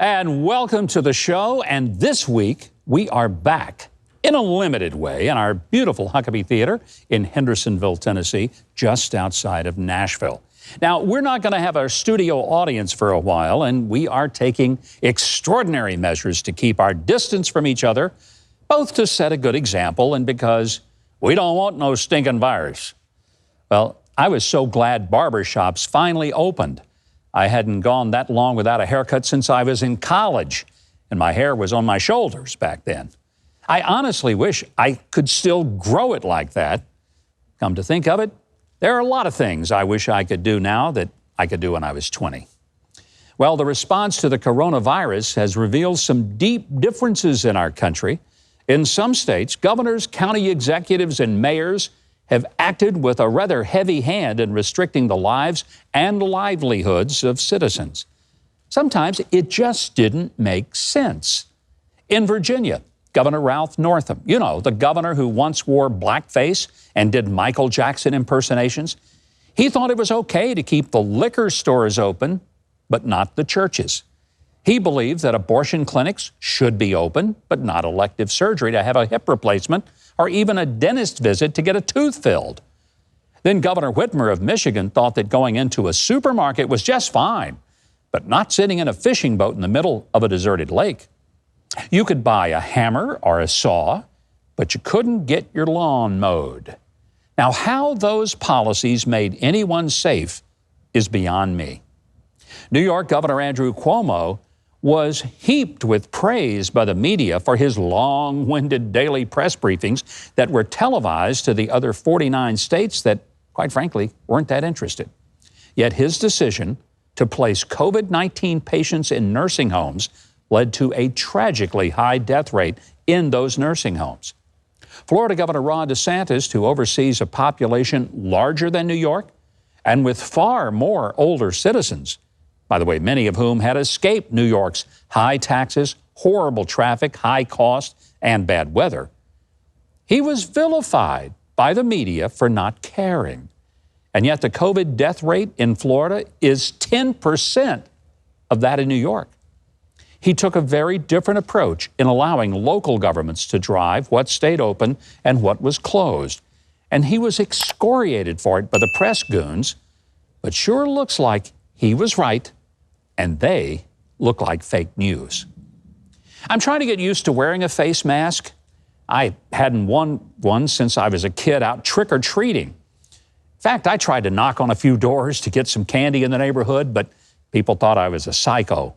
And welcome to the show. And this week, we are back in a limited way in our beautiful Huckabee Theater in Hendersonville, Tennessee, just outside of Nashville. Now, we're not going to have our studio audience for a while, and we are taking extraordinary measures to keep our distance from each other, both to set a good example and because we don't want no stinking virus. Well, I was so glad barbershops finally opened. I hadn't gone that long without a haircut since I was in college, and my hair was on my shoulders back then. I honestly wish I could still grow it like that. Come to think of it, there are a lot of things I wish I could do now that I could do when I was 20. Well, the response to the coronavirus has revealed some deep differences in our country. In some states, governors, county executives, and mayors have acted with a rather heavy hand in restricting the lives and livelihoods of citizens. Sometimes it just didn't make sense. In Virginia, Governor Ralph Northam, you know, the governor who once wore blackface and did Michael Jackson impersonations, he thought it was okay to keep the liquor stores open, but not the churches. He believed that abortion clinics should be open, but not elective surgery to have a hip replacement or even a dentist visit to get a tooth filled. Then Governor Whitmer of Michigan thought that going into a supermarket was just fine, but not sitting in a fishing boat in the middle of a deserted lake. You could buy a hammer or a saw, but you couldn't get your lawn mowed. Now, how those policies made anyone safe is beyond me. New York Governor Andrew Cuomo was heaped with praise by the media for his long-winded daily press briefings that were televised to the other 49 states that, quite frankly, weren't that interested. Yet his decision to place COVID-19 patients in nursing homes led to a tragically high death rate in those nursing homes. Florida Governor Ron DeSantis, who oversees a population larger than New York and with far more older citizens, by the way, many of whom had escaped New York's high taxes, horrible traffic, high cost, and bad weather, he was vilified by the media for not caring. And yet the COVID death rate in Florida is 10% of that in New York. He took a very different approach in allowing local governments to drive what stayed open and what was closed. And he was excoriated for it by the press goons, but sure looks like he was right and they look like fake news. I'm trying to get used to wearing a face mask. I hadn't worn one since I was a kid out trick-or-treating. In fact, I tried to knock on a few doors to get some candy in the neighborhood, but people thought I was a psycho.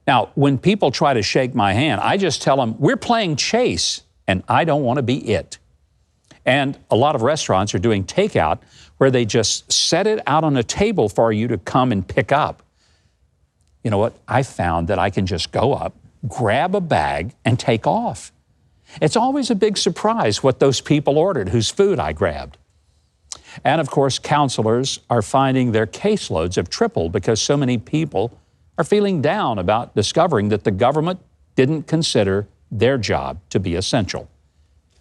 Now, when people try to shake my hand, I just tell them, we're playing chase, and I don't want to be it. And a lot of restaurants are doing takeout where they just set it out on a table for you to come and pick up. You know what? I found that I can just go up, grab a bag, and take off. It's always a big surprise what those people ordered whose food I grabbed. And of course, counselors are finding their caseloads have tripled because so many people are feeling down about discovering that the government didn't consider their job to be essential.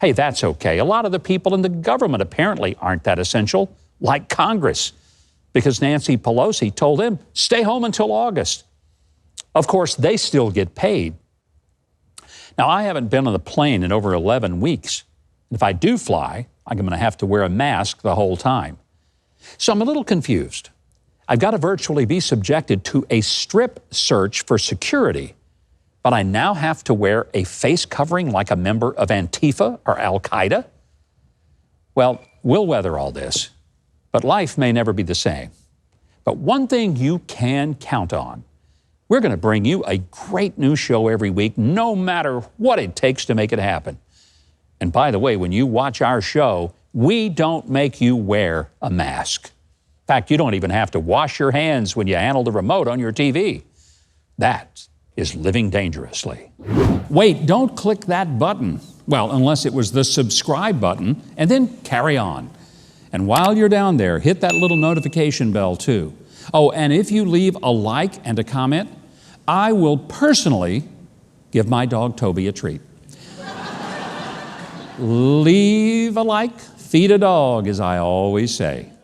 Hey, that's okay. A lot of the people in the government apparently aren't that essential, like Congress, because Nancy Pelosi told them, stay home until August. Of course, they still get paid. Now, I haven't been on the plane in over 11 weeks. If I do fly, I'm going to have to wear a mask the whole time. So I'm a little confused. I've got to virtually be subjected to a strip search for security, but I now have to wear a face covering like a member of Antifa or Al-Qaeda? Well, we'll weather all this, but life may never be the same. But one thing you can count on, we're going to bring you a great new show every week, no matter what it takes to make it happen. And by the way, when you watch our show, we don't make you wear a mask. In fact, you don't even have to wash your hands when you handle the remote on your TV. That is living dangerously. Wait, don't click that button. Well, unless it was the subscribe button, and then carry on. And while you're down there, hit that little notification bell too. Oh, and if you leave a like and a comment, I will personally give my dog Toby a treat. Leave a like, feed a dog, as I always say.